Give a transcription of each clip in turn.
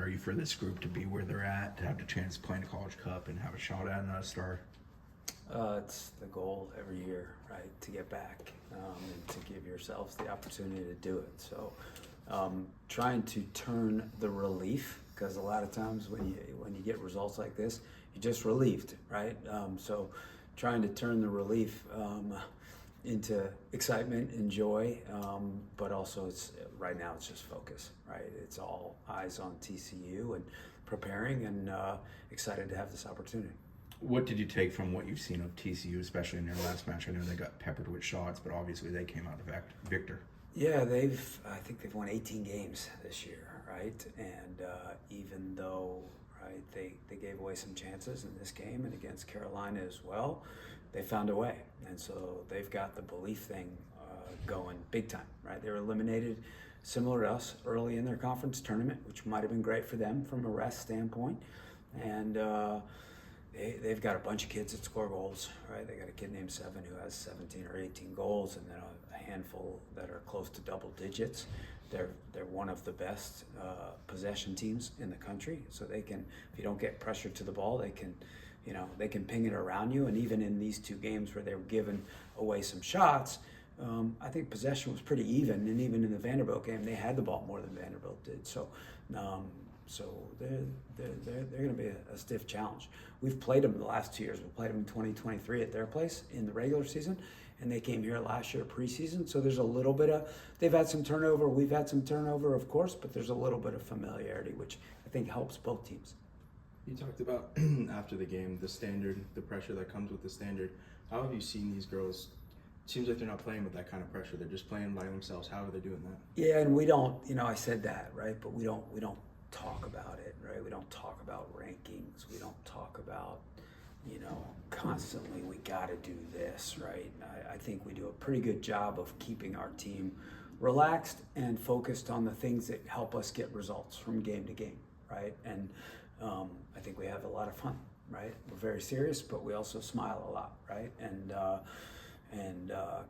are you for this group to be where they're at, to have the chance to play in the College Cup and have a shot at another star? It's the goal every year, right, to get back and to give yourselves the opportunity to do it. So trying to turn the relief, because a lot of times when you get results like this, you're just relieved, right? So trying to turn the relief into excitement and joy, but also right now it's just focus, right? It's all eyes on TCU and preparing and excited to have this opportunity. What did you take from what you've seen of TCU, especially in their last match? I know they got peppered with shots, but obviously they came out the victor. Yeah, I think they've won 18 games this year, right? And even though, right, they gave away some chances in this game and against Carolina as well, they found a way. And so they've got the belief thing going big time, right? They were eliminated similar to us early in their conference tournament, which might have been great for them from a rest standpoint. And they've got a bunch of kids that score goals, right? They got a kid named Seven who has 17 or 18 goals, and then a handful that are close to double digits. They're one of the best possession teams in the country. So they can, if you don't get pressure to the ball, they can ping it around you. And even in these two games where they were giving away some shots, I think possession was pretty even. And even in the Vanderbilt game, they had the ball more than Vanderbilt did. So they're going to be a stiff challenge. We've played them the last 2 years. We played them in 2023 at their place in the regular season, and they came here last year preseason. So there's a little bit of, they've had some turnover. We've had some turnover, of course, but there's a little bit of familiarity, which I think helps both teams. You talked about after the game, the standard, the pressure that comes with the standard. How have you seen these girls? Seems like they're not playing with that kind of pressure. They're just playing by themselves. How are they doing that? Yeah, and we don't, I said that, right? But we don't talk about it, right? We don't talk about rankings. We don't talk about, constantly we got to do this, right? I think we do a pretty good job of keeping our team relaxed and focused on the things that help us get results from game to game, right? And I think we have a lot of fun, right? We're very serious, but we also smile a lot, right? And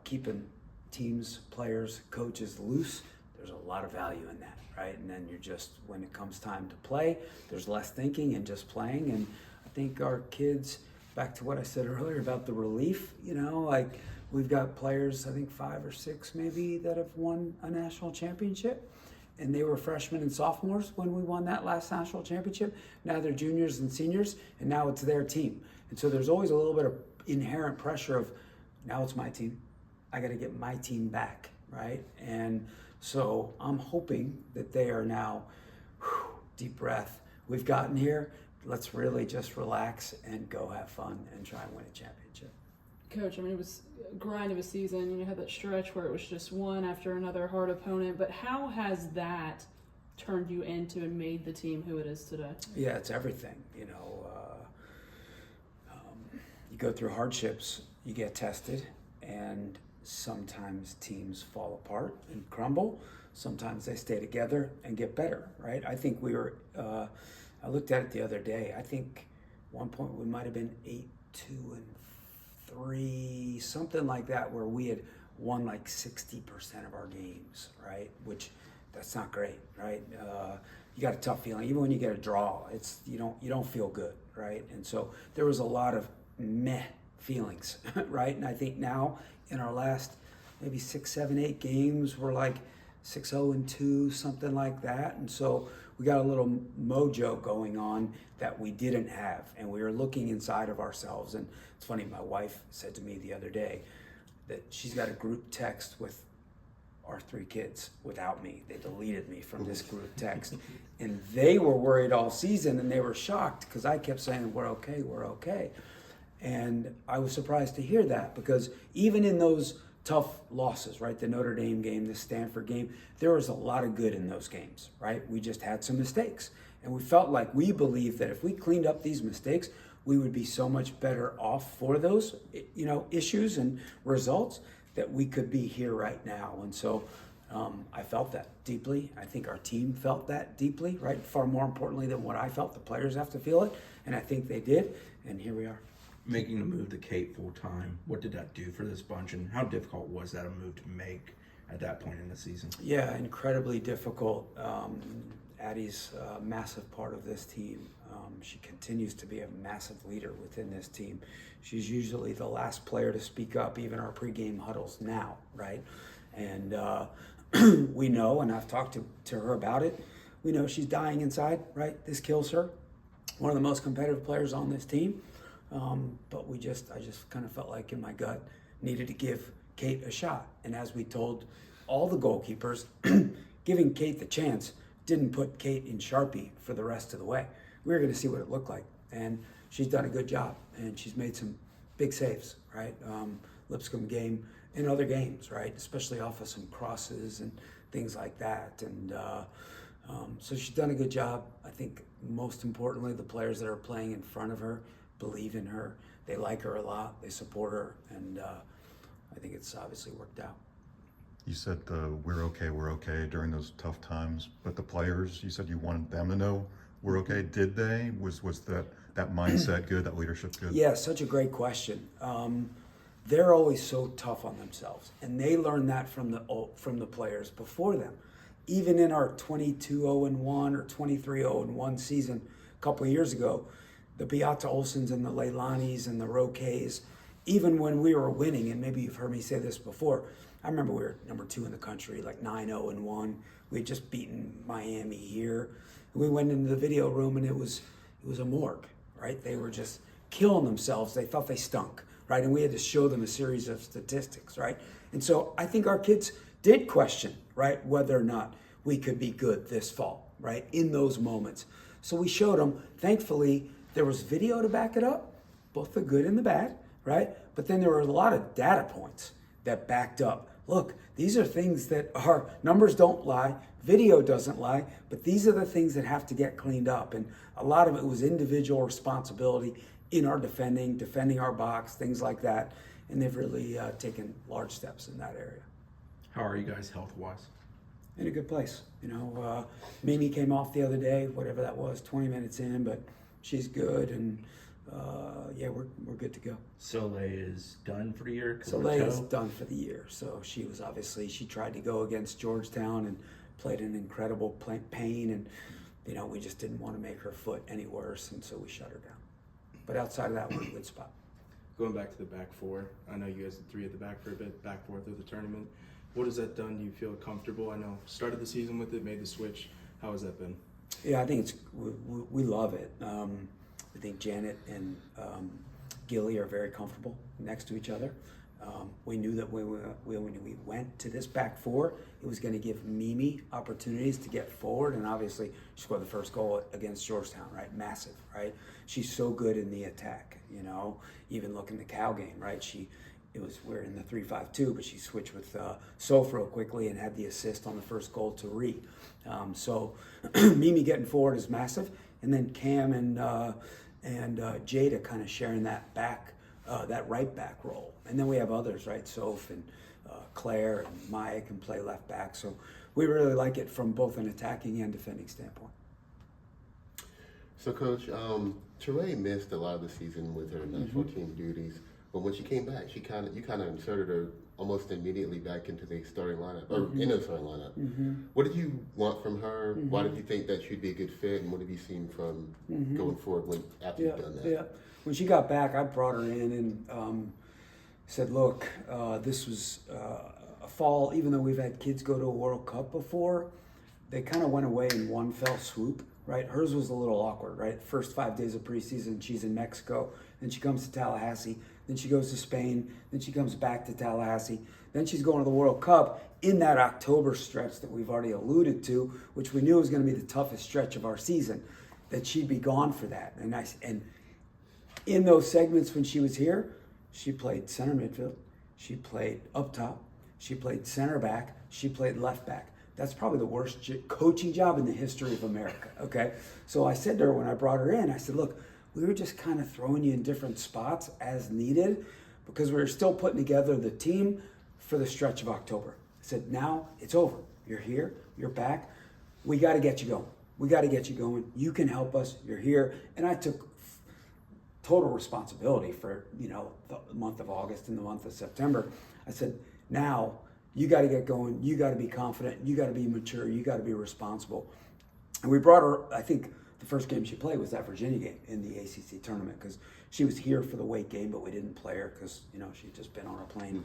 keeping teams, players, coaches loose, there's a lot of value in that, right? And then you're just, when it comes time to play, there's less thinking and just playing. And I think our kids, back to what I said earlier about the relief, like we've got players, I think 5 or 6 maybe, that have won a national championship. And they were freshmen and sophomores when we won that last national championship. Now they're juniors and seniors, and now it's their team. And so there's always a little bit of inherent pressure of, now it's my team. I got to get my team back, right? And so I'm hoping that they are now, deep breath, we've gotten here. Let's really just relax and go have fun and try and win a championship. Coach, it was a grind of a season. You had that stretch where it was just one after another hard opponent. But how has that turned you into and made the team who it is today? Yeah, it's everything. You go through hardships, you get tested, and sometimes teams fall apart and crumble. Sometimes they stay together and get better, right? I think we were, I looked at it the other day. I think one point we might have been 8-2-3, something like that, where we had won like 60% of our games, right? Which, that's not great, right? You got a tough feeling. Even when you get a draw, you don't feel good, right? And so there was a lot of meh feelings, right? And I think now in our last maybe 6, 7, 8 games, we're like 6-0-2, something like that. And so we got a little mojo going on that we didn't have, and we were looking inside of ourselves. And it's funny, my wife said to me the other day that she's got a group text with our 3 kids without me. They deleted me from this group text, and they were worried all season, and they were shocked because I kept saying, we're okay, we're okay. And I was surprised to hear that, because even in those tough losses, right, the Notre Dame game, the Stanford game, there was a lot of good in those games, right? We just had some mistakes. And we felt like, we believed that if we cleaned up these mistakes, we would be so much better off for those, issues and results, that we could be here right now. And so I felt that deeply. I think our team felt that deeply, right? Far more importantly than what I felt. The players have to feel it, and I think they did. And here we are. Making the move to Kate full time, what did that do for this bunch, and how difficult was that a move to make at that point in the season? Yeah, incredibly difficult. Addie's a massive part of this team. She continues to be a massive leader within this team. She's usually the last player to speak up, even our pregame huddles now, right? And we know, and I've talked to her about it, we know she's dying inside, right? This kills her. One of the most competitive players on this team. But I just kind of felt like in my gut, needed to give Kate a shot. And as we told all the goalkeepers, giving Kate the chance didn't put Kate in Sharpie for the rest of the way. We were going to see what it looked like. And she's done a good job. And she's made some big saves, right? Lipscomb game and other games, right? Especially off of some crosses and things like that. And so she's done a good job. I think most importantly, the players that are playing in front of her believe in her. They like her a lot. They support her. And I think it's obviously worked out. You said we're okay during those tough times, but the players, you said you wanted them to know we're okay. Did they? Was that mindset good, that leadership good? Yeah, such a great question. They're always so tough on themselves, and they learned that from the players before them. Even in our 22-0-1 or 23-0-1 season a couple of years ago, the Beata Olsens and the Leilanis and the Roques, even when we were winning, and maybe you've heard me say this before, I remember we were number 2 in the country, like 9-0-1. We had just beaten Miami here. We went into the video room and it was a morgue, right? They were just killing themselves. They thought they stunk, right? And we had to show them a series of statistics, right? And so I think our kids did question, right, whether or not we could be good this fall, right, in those moments. So we showed them. Thankfully, there was video to back it up, both the good and the bad, right? But then there were a lot of data points that backed up. Look, these are things that our numbers don't lie, video doesn't lie, but these are the things that have to get cleaned up. And a lot of it was individual responsibility in our defending our box, things like that. And they've really taken large steps in that area. How are you guys health-wise? In a good place. Mimi came off the other day, whatever that was, 20 minutes in, but she's good. And yeah, we're good to go. Soleil is done for the year? 'Cause of her Soleil is toe? done for the year. So she tried to go against Georgetown and played an incredible pain. And, we just didn't want to make her foot any worse. And so we shut her down. But outside of that, we're in a good spot. Going back to the back four, I know you guys did 3 at the back for a bit, back 4 through the tournament. What has that done? Do you feel comfortable? I know started the season with it, made the switch. How has that been? Yeah, I think we love it. I think Janet and Gilly are very comfortable next to each other. We knew that when we went to this back 4, it was going to give Mimi opportunities to get forward, and obviously she scored the first goal against Georgetown, right? Massive, right? She's so good in the attack, Even looking at the Cal game, right? We're in the 3-5-2, but she switched with Soph real quickly and had the assist on the first goal to Reed. So Mimi getting forward is massive, and then Cam and Jada kind of sharing that right back role. And then we have others, right? Soph and Claire and Maya can play left back. So we really like it from both an attacking and defending standpoint. So, Coach, Teray missed a lot of the season with her national team duties, but when she came back, you kind of inserted her almost immediately back into the starting lineup, or in the starting lineup. What did you want from her? Why did you think that she'd be a good fit, and what have you seen from going forward after you've done that? Yeah. When she got back, I brought her in and said, look, this was a fall, even though we've had kids go to a World Cup before, they kind of went away in one fell swoop, right? Hers was a little awkward, right? First 5 days of preseason, she's in Mexico, then she comes to Tallahassee, then she goes to Spain, then she comes back to Tallahassee, then she's going to the World Cup in that October stretch that we've already alluded to, which we knew was going to be the toughest stretch of our season, that she'd be gone for that. And in those segments when she was here, she played center midfield, she played up top, she played center back, she played left back. That's probably the worst coaching job in the history of America, okay? So I said to her when I brought her in, I said, look, we were just kind of throwing you in different spots as needed because we were still putting together the team for the stretch of October. I said, now it's over. You're here, you're back. We got to get you going. We got to get you going. You can help us. You're here. And I took total responsibility for, the month of August and the month of September. I said, now you got to get going. You got to be confident. You got to be mature. You got to be responsible. And we brought her, I think the first game she played was that Virginia game in the ACC tournament because she was here for the weight game, but we didn't play her because, she'd just been on a plane.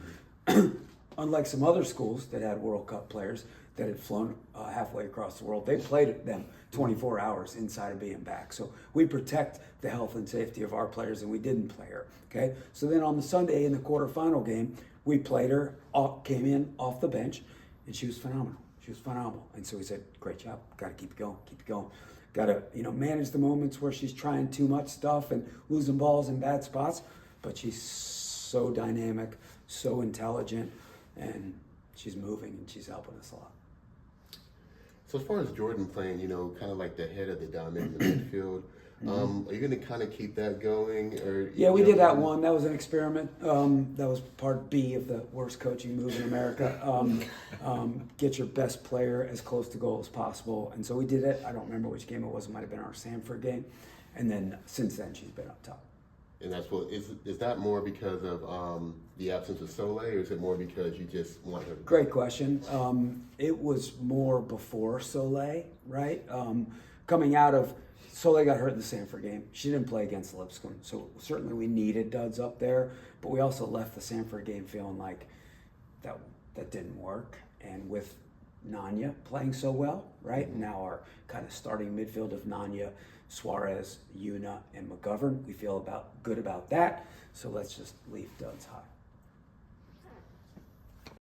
Unlike some other schools that had World Cup players that had flown halfway across the world, they played them 24 hours inside of being back. So we protect the health and safety of our players, and we didn't play her. Okay. So then on the Sunday in the quarterfinal game, we played her. Came in off the bench, and she was phenomenal. She was phenomenal. And so we said, "Great job. Got to keep it going. Keep it going. Got to manage the moments where she's trying too much stuff and losing balls in bad spots, but she's so dynamic, so intelligent." And she's moving and she's helping us a lot. So as far as Jordan playing, kind of like the head of the diamond in the midfield, are you going to kind of keep that going? Or Yeah, we did that one. That was an experiment. That was part B of the worst coaching move in America. Get your best player as close to goal as possible. And so we did it. I don't remember which game it was. It might have been our Sanford game. And then since then, she's been up top. And that's what is that more because of the absence of Soleil, or is it more because you just want her? Great question. It was more before Soleil, right? Coming out of Soleil got hurt in the Sanford game. She didn't play against Lipscomb, so certainly we needed duds up there. But we also left the Sanford game feeling like that didn't work. And with Nanya playing so well, right? Now our kind of starting midfield of Nanya, Suarez, Yuna, and McGovern. We feel good about that. So let's just leave duds high.